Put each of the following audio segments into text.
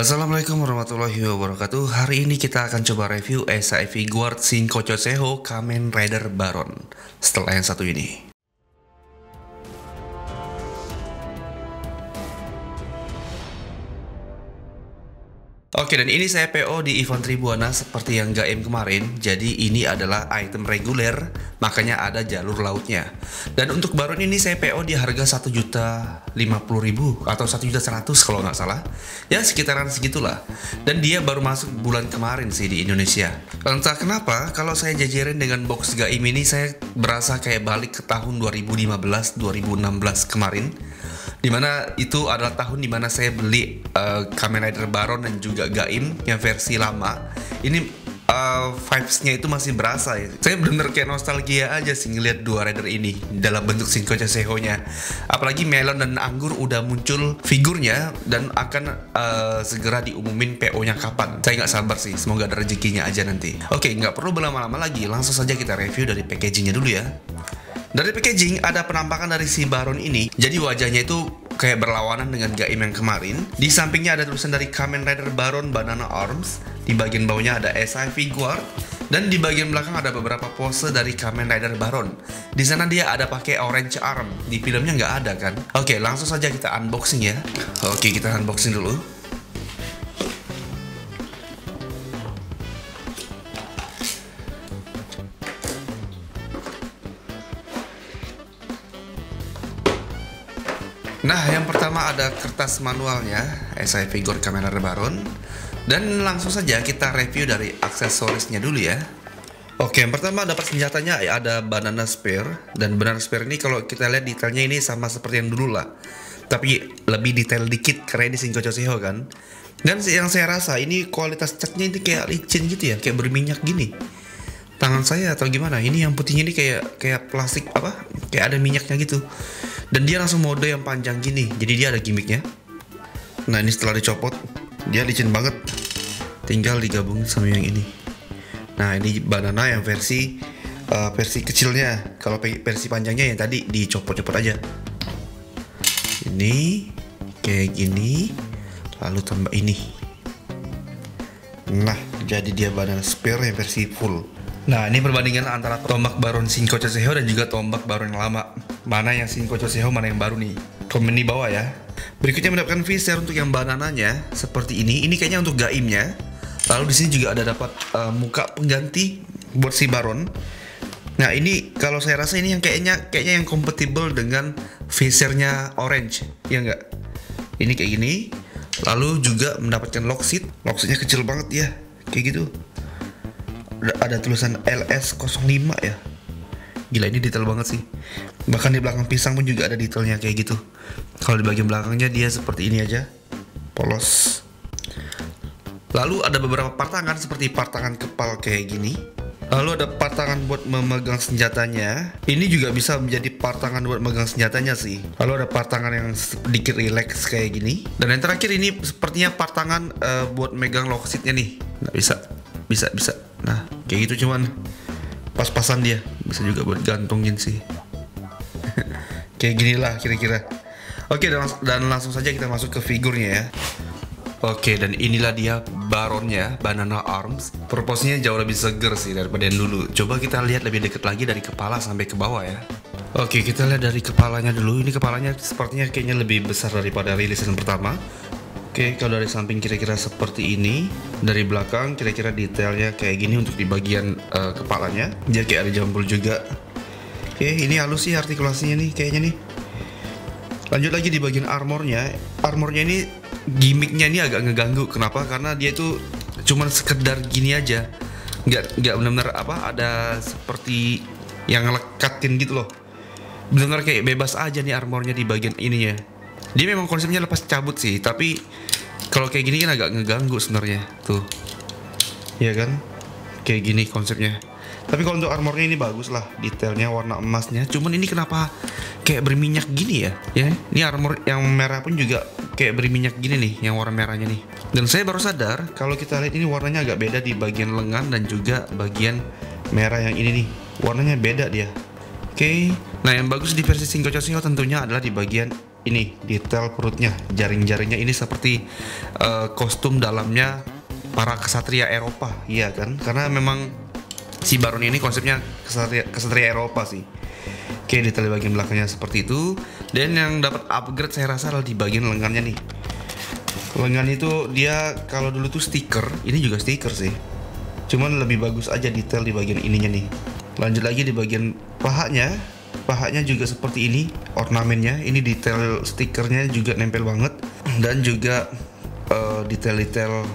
Assalamualaikum warahmatullahi wabarakatuh. Hari ini kita akan coba review SIV Guard Shinkocho Seho Kamen Rider Baron setelah yang satu ini. Oke, dan ini saya PO di event Tribuana seperti yang gaim kemarin. Jadi ini adalah item reguler, makanya ada jalur lautnya. Dan untuk Baron ini saya PO di harga 1.050.000 atau 1.100.000 kalau nggak salah. Ya sekitaran segitulah. Dan dia baru masuk bulan kemarin sih di Indonesia. Entah kenapa kalau saya jajarin dengan box gaim ini saya berasa kayak balik ke tahun 2015-2016 kemarin. Dimana itu adalah tahun dimana saya beli Kamen Rider Baron dan juga Gaim yang versi lama. Ini vibes-nya itu masih berasa ya. Saya bener-bener kayak nostalgia aja sih ngeliat dua rider ini dalam bentuk Shinkocho Seho-nya. Apalagi melon dan anggur udah muncul figurnya dan akan segera diumumin PO-nya kapan. Saya nggak sabar sih, semoga ada rezekinya aja nanti. Oke, nggak perlu berlama-lama lagi, langsung saja kita review dari packagingnya dulu ya. Dari packaging ada penampakan dari si Baron ini. Jadi wajahnya itu kayak berlawanan dengan Gaim yang kemarin. Di sampingnya ada tulisan dari Kamen Rider Baron Banana Arms. Di bagian bawahnya ada SIV Guard. Dan di bagian belakang ada beberapa pose dari Kamen Rider Baron. Di sana dia ada pakai orange arm. Di filmnya nggak ada kan? Oke, langsung saja kita unboxing ya. Oke, kita unboxing dulu. Nah, yang pertama ada kertas manualnya SIV Guard Kamen Rider Baron. Dan langsung saja kita review dari aksesorisnya dulu ya. Oke, yang pertama dapat senjatanya ada banana spear. Dan banana spear ini kalau kita lihat detailnya ini sama seperti yang dulu lah, tapi lebih detail dikit karena ini Shinkocho Seho kan. Dan yang saya rasa ini kualitas catnya ini kayak licin gitu ya, kayak berminyak gini. Tangan saya atau gimana? Ini yang putihnya ini kayak plastik apa? Kayak ada minyaknya gitu. Dan dia langsung mode yang panjang gini. Jadi dia ada gimmicknya. Nah, ini setelah dicopot dia licin banget. Tinggal digabungin sama yang ini. Nah, ini banana yang versi kecilnya. Kalau versi panjangnya yang tadi dicopot-copot aja. Ini kayak gini. Lalu tambah ini. Nah, jadi dia banana spear yang versi full. Nah, ini perbandingan antara tombak Baron Shinkocho Seho dan juga tombak Baron yang lama. Mana yang Shinkocho Seho, mana yang baru nih? Komen di bawah ya. Berikutnya mendapatkan visor untuk yang banananya seperti ini. Ini kayaknya untuk gaimnya. Lalu di sini juga ada dapat muka pengganti buat si Baron. Nah, ini kalau saya rasa ini yang kayaknya yang kompatibel dengan visornya orange, ya enggak? Ini kayak gini. Lalu juga mendapatkan lock seat. Lock seatnya kecil banget ya, kayak gitu. Ada tulisan LS05 ya. Gila, ini detail banget sih. Bahkan di belakang pisang pun juga ada detailnya kayak gitu. Kalau di bagian belakangnya dia seperti ini aja, polos. Lalu ada beberapa partangan seperti partangan kepal kayak gini. Lalu ada partangan buat memegang senjatanya. Ini juga bisa menjadi partangan buat memegang senjatanya sih. Lalu ada partangan yang sedikit relax kayak gini. Dan yang terakhir ini sepertinya partangan buat megang lock seatnya nih. Nggak bisa. Nah, kayak gitu, cuman pas-pasan dia. Bisa juga buat gantungin sih. Kayak gini lah kira-kira. Oke, dan langsung saja kita masuk ke figurnya ya. Oke, dan inilah dia Baronnya, Banana Arms. Proporsinya jauh lebih seger sih daripada yang dulu. Coba kita lihat lebih dekat lagi dari kepala sampai ke bawah ya. Oke, kita lihat dari kepalanya dulu. Ini kepalanya sepertinya kayaknya lebih besar daripada rilisan pertama. Oke, kalau dari samping kira-kira seperti ini. Dari belakang kira-kira detailnya kayak gini untuk di bagian kepalanya. Dia kayak ada jambul juga. Oke, ini halus sih artikulasinya nih kayaknya nih. Lanjut lagi di bagian armornya. Armornya ini gimmicknya ini agak ngeganggu. Kenapa? Karena dia itu cuman sekedar gini aja. Nggak benar-benar apa, ada seperti yang ngelekatin gitu loh. Benar-benar kayak bebas aja nih armornya di bagian ininya. Dia memang konsepnya lepas cabut sih, tapi kalau kayak gini kan agak ngeganggu sebenarnya. Tuh. Iya kan? Kayak gini konsepnya. Tapi kalau untuk armornya ini bagus lah, detailnya warna emasnya. Cuman ini kenapa kayak berminyak gini ya? Ya, ini armor yang merah pun juga kayak berminyak gini nih, yang warna merahnya nih. Dan saya baru sadar kalau kita lihat ini warnanya agak beda di bagian lengan dan juga bagian merah yang ini nih. Warnanya beda dia. Oke. Nah, yang bagus di versi Shinkocho Seho tentunya adalah di bagian ini detail perutnya, jaring-jaringnya ini seperti kostum dalamnya para kesatria Eropa, iya kan? Karena memang si Baron ini konsepnya kesatria Eropa sih. Oke, detail di bagian belakangnya seperti itu. Dan yang dapat upgrade saya rasa adalah di bagian lengannya nih. Lengan itu dia kalau dulu tuh stiker, ini juga stiker sih. Cuman lebih bagus aja detail di bagian ininya nih. Lanjut lagi di bagian pahanya. Pahanya juga seperti ini ornamennya. Ini detail stikernya juga nempel banget. Dan juga detail-detail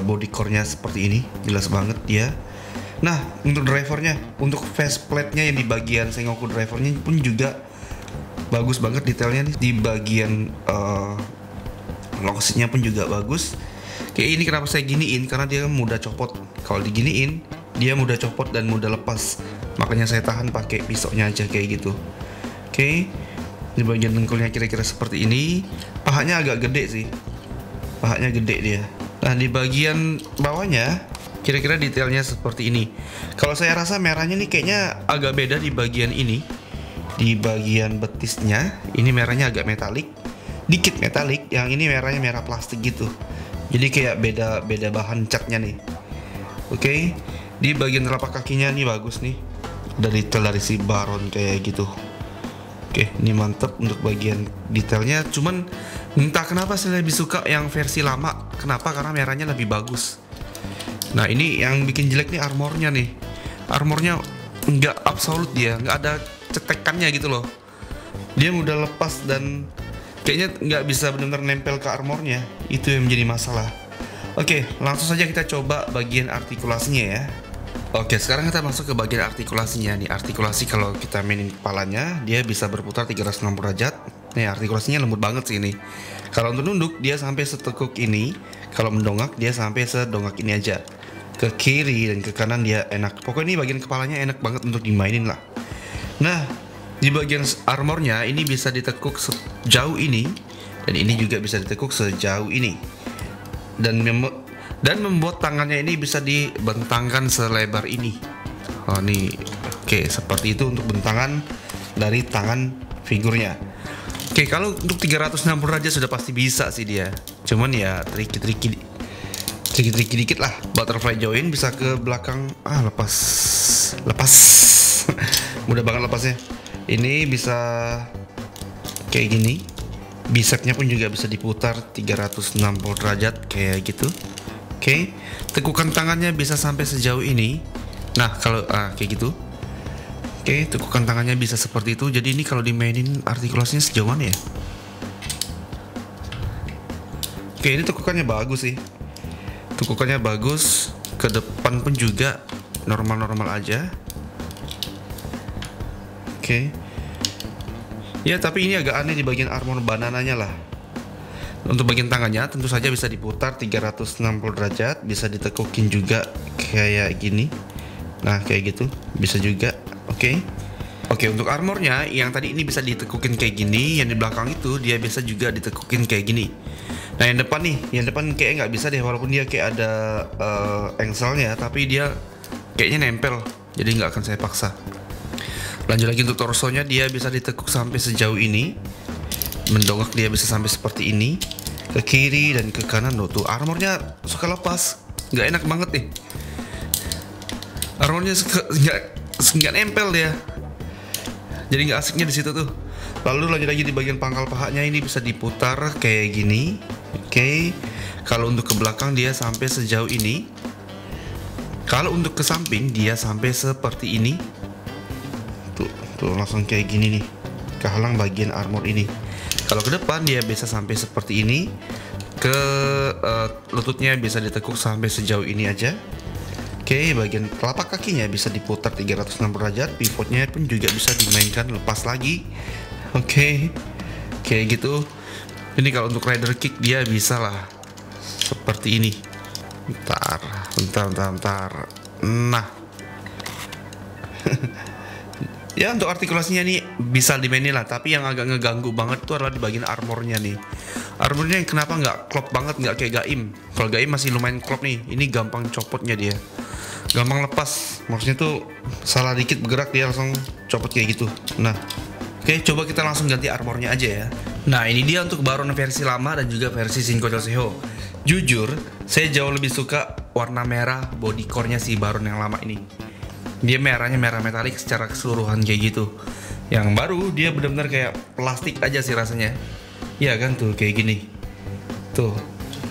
body core-nya seperti ini. Jelas banget dia. Nah, untuk drivernya, untuk faceplate-nya yang di bagian Sengoku drivernya pun juga bagus banget detailnya nih. Di bagian locksnya pun juga bagus. Kayak ini kenapa saya giniin, karena dia mudah copot. Kalau diginiin dia mudah copot dan mudah lepas, makanya saya tahan pakai pisaunya aja kayak gitu. Oke, di bagian dengkulnya kira-kira seperti ini. Pahanya agak gede sih, pahanya gede dia. Nah, di bagian bawahnya kira-kira detailnya seperti ini. Kalau saya rasa merahnya nih kayaknya agak beda di bagian ini. Di bagian betisnya ini merahnya agak metalik, dikit metalik. Yang ini merahnya merah plastik gitu. Jadi kayak beda bahan catnya nih. Oke, di bagian telapak kakinya nih bagus nih. Ada detail dari si Baron kayak gitu. Oke, ini mantep untuk bagian detailnya. Cuman entah kenapa saya lebih suka yang versi lama. Kenapa? Karena merahnya lebih bagus. Nah, ini yang bikin jelek nih armornya nih. Armornya nggak absolut dia, nggak ada cetekannya gitu loh. Dia mudah lepas dan kayaknya nggak bisa benar-benar nempel ke armornya. Itu yang menjadi masalah. Oke, langsung saja kita coba bagian artikulasinya ya. Oke, sekarang kita masuk ke bagian artikulasinya nih. Artikulasi kalau kita mainin kepalanya, dia bisa berputar 360 derajat. Nih, artikulasinya lembut banget sih ini. Kalau untuk nunduk dia sampai setekuk ini. Kalau mendongak dia sampai sedongak ini aja. Ke kiri dan ke kanan dia enak. Pokoknya ini bagian kepalanya enak banget untuk dimainin lah. Nah, di bagian armornya ini bisa ditekuk sejauh ini. Dan ini juga bisa ditekuk sejauh ini. Dan membuat tangannya ini bisa dibentangkan selebar ini. Oh nih, oke, seperti itu untuk bentangan dari tangan figurnya. Oke, kalau untuk 360 derajat sudah pasti bisa sih dia. Cuman ya tricky dikit lah. Butterfly join bisa ke belakang. Lepas mudah banget lepasnya. Ini bisa kayak gini. Bicepnya pun juga bisa diputar 360 derajat kayak gitu. Oke, tekukan tangannya bisa sampai sejauh ini. Nah, kalau kayak gitu. Oke, tekukan tangannya bisa seperti itu. Jadi ini kalau dimainin artikulasinya sejauh mana ya? Oke, ini tekukannya bagus sih. Tekukannya bagus. Ke depan pun juga normal-normal aja. Oke. Ya, tapi ini agak aneh di bagian armor banananya lah. Untuk bagian tangannya tentu saja bisa diputar 360 derajat, bisa ditekukin juga kayak gini. Nah, kayak gitu, bisa juga. Oke, untuk armornya yang tadi ini bisa ditekukin kayak gini, yang di belakang itu dia bisa juga ditekukin kayak gini. Nah, yang depan kayak nggak bisa deh, walaupun dia kayak ada engselnya, tapi dia kayaknya nempel, jadi nggak akan saya paksa. Lanjut lagi untuk torsonya, dia bisa ditekuk sampai sejauh ini. Mendongak dia bisa sampai seperti ini. Ke kiri dan ke kanan. Tuh armornya suka lepas, nggak enak banget nih. Armornya nggak nempel dia. Jadi nggak asiknya di situ tuh. Lalu lanjut lagi di bagian pangkal pahanya, ini bisa diputar kayak gini. Oke. Kalau untuk ke belakang dia sampai sejauh ini. Kalau untuk ke samping dia sampai seperti ini. Tuh langsung kayak gini nih, kehalang bagian armor ini. Kalau ke depan dia bisa sampai seperti ini. Ke lututnya bisa ditekuk sampai sejauh ini aja. Oke, bagian telapak kakinya bisa diputar 360 derajat. Pivotnya pun juga bisa dimainkan lepas lagi. Oke, kayak gitu. Ini kalau untuk rider kick dia bisa lah seperti ini. Bentar. Nah. Ya, untuk artikulasinya nih bisa dimainin lah, tapi yang agak ngeganggu banget tuh adalah di bagian armornya nih. Armornya yang kenapa nggak klop banget, nggak kayak Gaim. Kalau Gaim masih lumayan klop nih, ini gampang copotnya dia. Gampang lepas, maksudnya tuh salah dikit bergerak dia langsung copot kayak gitu. Nah, oke, coba kita langsung ganti armornya aja ya. Nah ini dia untuk Baron versi lama dan juga versi Shinko Choseho. Jujur, saya jauh lebih suka warna merah body core-nya si Baron yang lama ini. Dia merahnya merah metalik secara keseluruhan kayak gitu. Yang baru dia benar-benar kayak plastik aja sih rasanya. Iya kan tuh kayak gini. Tuh,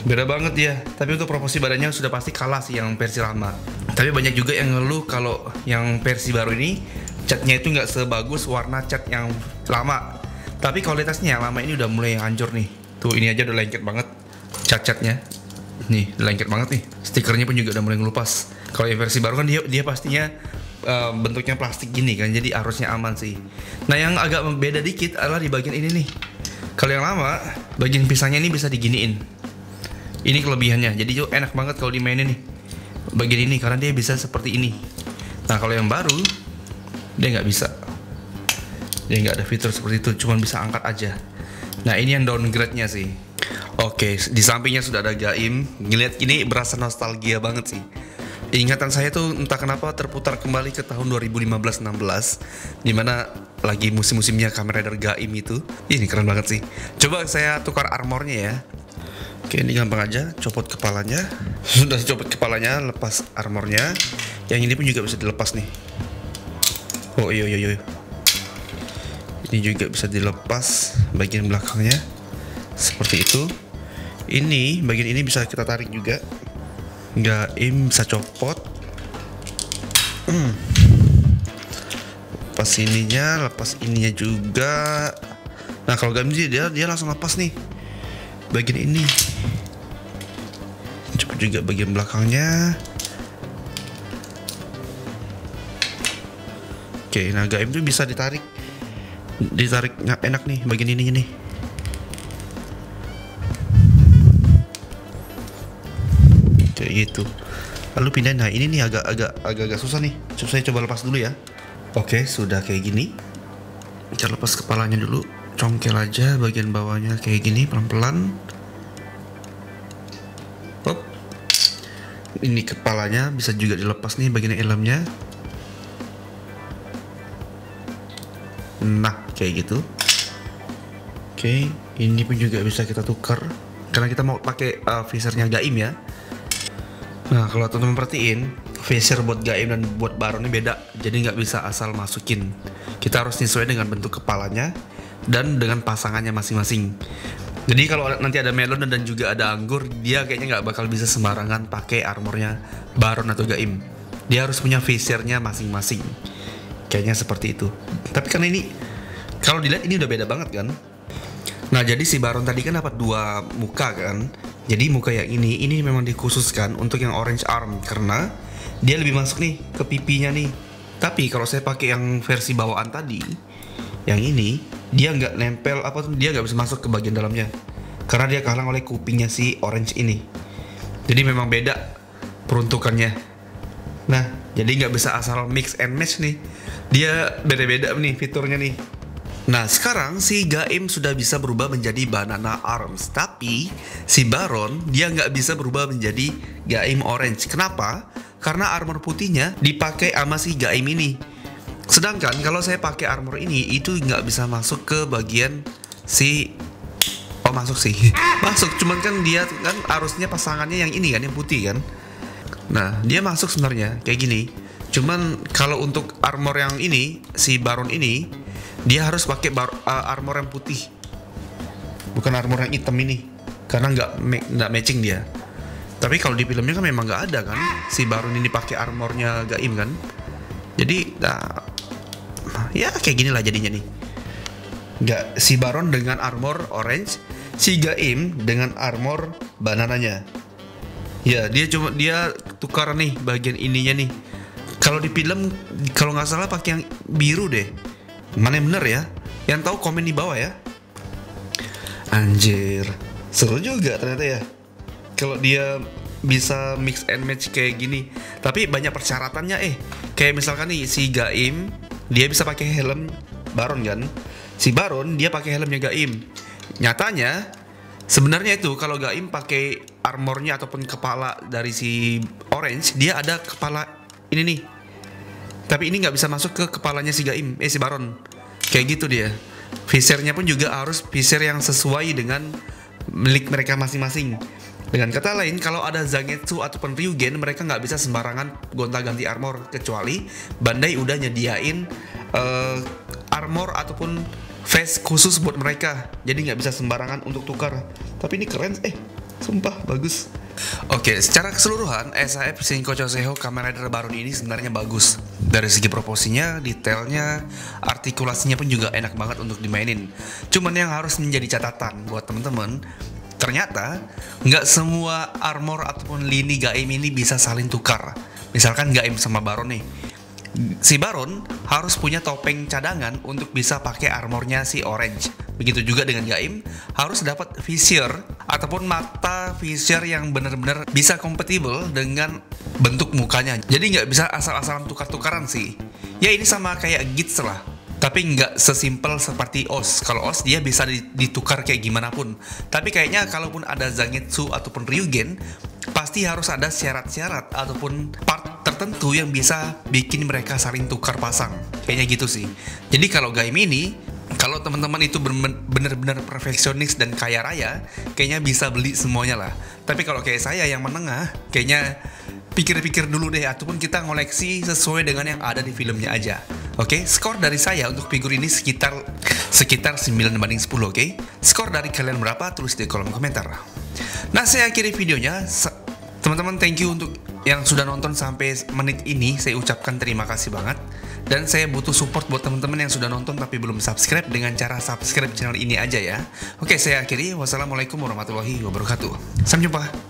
beda banget ya. Tapi untuk proporsi badannya sudah pasti kalah sih yang versi lama. Tapi banyak juga yang ngeluh kalau yang versi baru ini catnya itu nggak sebagus warna cat yang lama. Tapi kualitasnya yang lama ini udah mulai hancur nih. Tuh ini aja udah lengket banget cat-catnya. Nih lengket banget nih. Stikernya pun juga udah mulai ngelupas. Kalau yang versi baru kan dia pastinya bentuknya plastik gini kan, jadi harusnya aman sih. Nah yang agak beda dikit adalah di bagian ini nih. Kalau yang lama bagian pisahnya ini bisa diginiin. Ini kelebihannya. Jadi itu enak banget kalau dimainin nih. Bagian ini karena dia bisa seperti ini. Nah kalau yang baru dia nggak bisa. Dia nggak ada fitur seperti itu, cuman bisa angkat aja. Nah ini yang downgrade-nya sih. Oke, di sampingnya sudah ada Gaim. Ngeliat ini berasa nostalgia banget sih. Ingatan saya tuh entah kenapa terputar kembali ke tahun 2015-16, dimana lagi musim-musimnya Kamen Rider Gaim itu. Ini keren banget sih. Coba saya tukar armornya ya. Oke, ini gampang aja, copot kepalanya. Sudah copot kepalanya, lepas armornya. Yang ini pun juga bisa dilepas nih. Oh iya. Ini juga bisa dilepas bagian belakangnya. Seperti itu. Ini, bagian ini bisa kita tarik juga. Gaim bisa copot. Lepas ininya juga. Nah kalau Gaim dia langsung lepas nih bagian ini. Coba juga bagian belakangnya. Oke, nah Gaim tuh bisa ditariknya enak nih bagian ininya nih. Kayak gitu. Lalu pindah. Nah ini nih agak susah nih. Saya coba lepas dulu ya. Oke, sudah kayak gini. Kita lepas kepalanya dulu. Congkel aja bagian bawahnya kayak gini pelan-pelan. Hop. Ini kepalanya bisa juga dilepas nih bagian helmnya. Nah kayak gitu. Oke, ini pun juga bisa kita tukar karena kita mau pakai visornya Gaim ya. Nah kalau teman-teman perhatiin, visor buat Gaim dan buat Baron ini beda. Jadi nggak bisa asal masukin. Kita harus nyesuaikan dengan bentuk kepalanya dan dengan pasangannya masing-masing. Jadi kalau nanti ada melon dan juga ada anggur, dia kayaknya nggak bakal bisa sembarangan pakai armornya Baron atau Gaim. Dia harus punya visornya masing-masing. Kayaknya seperti itu. Tapi kan ini, kalau dilihat ini udah beda banget kan. Nah jadi si Baron tadi kan dapat dua muka kan. Jadi muka yang ini memang dikhususkan untuk yang orange arm karena dia lebih masuk nih ke pipinya nih. Tapi kalau saya pakai yang versi bawaan tadi, yang ini dia nggak nempel dia nggak bisa masuk ke bagian dalamnya karena dia kehalang oleh kupingnya si orange ini. Jadi memang beda peruntukannya. Nah jadi nggak bisa asal mix and match nih. Dia beda-beda nih fiturnya nih. Nah sekarang si Gaim sudah bisa berubah menjadi Banana Arms. Tapi si Baron dia nggak bisa berubah menjadi Gaim Orange. Kenapa? Karena armor putihnya dipakai sama si Gaim ini. Sedangkan kalau saya pakai armor ini itu nggak bisa masuk ke bagian si. Oh masuk sih. Masuk, cuman kan dia kan harusnya pasangannya yang ini kan, yang putih kan. Nah dia masuk sebenarnya kayak gini. Cuman kalau untuk armor yang ini, si Baron ini, dia harus pakai armor yang putih, bukan armor yang hitam ini, karena nggak matching dia. Tapi kalau di filmnya kan memang nggak ada kan, si Baron ini pakai armornya Gaim kan. Jadi ya kayak gini lah jadinya nih. Nggak, si Baron dengan armor orange, si Gaim dengan armor banananya. Ya dia tukar nih bagian ininya nih. Kalau di film kalau nggak salah pakai yang biru deh. Mana yang bener ya? Yang tahu komen di bawah ya. Anjir, seru juga ternyata ya. Kalau dia bisa mix and match kayak gini. Tapi banyak persyaratannya Kayak misalkan nih si Gaim, dia bisa pakai helm Baron kan. Si Baron dia pakai helmnya Gaim. Nyatanya sebenarnya itu kalau Gaim pakai armornya ataupun kepala dari si Orange, dia ada kepala ini nih. Tapi ini nggak bisa masuk ke kepalanya si Gaim, si Baron. Kayak gitu dia. Fisernya pun juga harus fiser yang sesuai dengan milik mereka masing-masing. Dengan kata lain, kalau ada Zangetsu ataupun Ryugen, mereka nggak bisa sembarangan gonta-ganti armor, kecuali Bandai udah nyediain armor ataupun vest khusus buat mereka. Jadi nggak bisa sembarangan untuk tukar. Tapi ini keren, sumpah bagus. Oke, secara keseluruhan SAF Shinkocho Seho Kamen Rider Baron ini sebenarnya bagus. Dari segi proporsinya, detailnya, artikulasinya pun juga enak banget untuk dimainin. Cuman yang harus menjadi catatan buat temen-temen, ternyata nggak semua armor ataupun lini Gaim ini bisa saling tukar. Misalkan Gaim sama Baron nih, si Baron harus punya topeng cadangan untuk bisa pakai armornya si Orange. Begitu juga dengan Gaim, harus dapat visor ataupun mata visor yang benar-benar bisa kompatibel dengan bentuk mukanya. Jadi nggak bisa asal-asalan tukar-tukaran sih. Ya ini sama kayak Gits lah, tapi nggak sesimpel seperti OS. Kalau OS dia bisa ditukar kayak gimana pun. Tapi kayaknya kalaupun ada Zangetsu ataupun Ryugen, pasti harus ada syarat-syarat ataupun part tertentu yang bisa bikin mereka saling tukar pasang. Kayaknya gitu sih. Jadi kalau Gaim ini, kalau teman-teman itu benar-benar perfeksionis dan kaya raya, kayaknya bisa beli semuanya lah. Tapi kalau kayak saya yang menengah, kayaknya pikir-pikir dulu deh, ataupun kita ngoleksi sesuai dengan yang ada di filmnya aja. Oke, skor dari saya untuk figur ini sekitar 9/10, oke? Skor dari kalian berapa? Tulis di kolom komentar. Nah, saya akhiri videonya. Teman-teman, thank you untuk yang sudah nonton sampai menit ini. Saya ucapkan terima kasih banget. Dan saya butuh support buat teman-teman yang sudah nonton tapi belum subscribe, dengan cara subscribe channel ini aja ya. Oke, saya akhiri. Wassalamualaikum warahmatullahi wabarakatuh. Sampai jumpa.